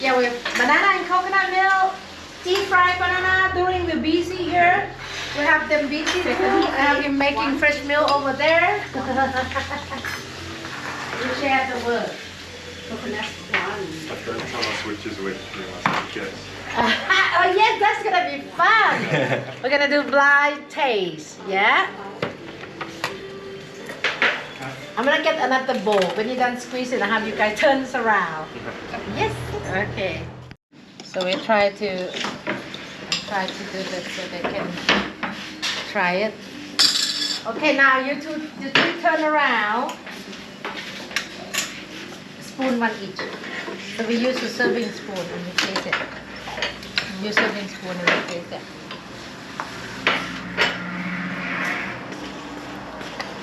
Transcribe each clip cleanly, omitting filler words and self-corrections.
Yeah, with banana and coconut milk, deep fried banana. During the busy here, we have them busy too. I have him making fresh milk over there. You share the word. Coconut one. But don't tell us which is which. We must guess. Oh yes, that's gonna be fun. We're gonna do blind taste. Yeah. I'm gonna get another bowl. When you're done squeezing, I'll have you guys turn this around. Yes. Okay. So we try to do this so they can try it. Okay, now you two turn around. Spoon one each. So we use a serving spoon and we taste it. Use serving spoon and we taste it.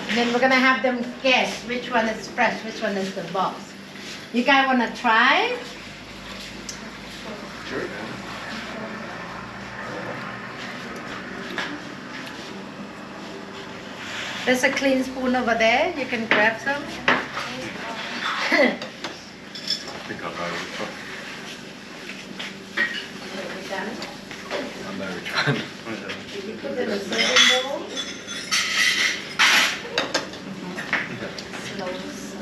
And then we're gonna have them guess which one is fresh, which one is the box. You guys wanna try? Sure. There's a clean spoon over there. You can grab some. I think I know which one. We're done. I know which one. You put it in a serving bowl. Slow.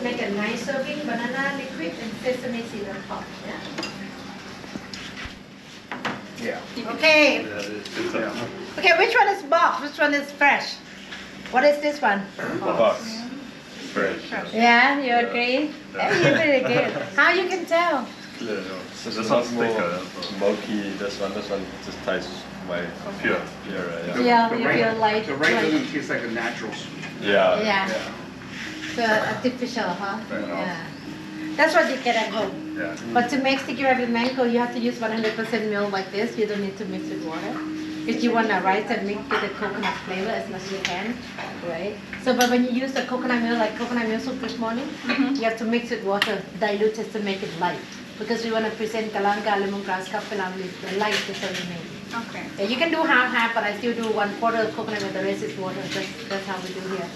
Make a nice serving banana liquid and sesame seed on top. Yeah. Yeah. Okay. Yeah. Okay. Which one is box? Which one is fresh? What is this one? Box. Fresh. Yeah, you agree? Yeah. You really good. How you can tell? This This one's one's thicker. more That's smoky. This one just tastes way pure. purer. Yeah, The you right- feel like The right doesn't taste like a natural. Yeah. yeah. Yeah. So artificial, huh? Fair enough. Yeah. That's what you get at home. Yeah. But to make sticky rabbit mango, you have to use 100% milk like this. You don't need to mix with water. If you want to rice and mix with the coconut flavor as much as you can, right? So, but when you use the coconut milk, like coconut milk soup this morning, you have to mix with water, dilute it to make it light. Because we want to present kalanga, lemongrass, kaffee with the light that's what we make. Okay. Yeah, you can do half-half, but I still do 1/4 coconut milk, the rest is water. That's how we do here.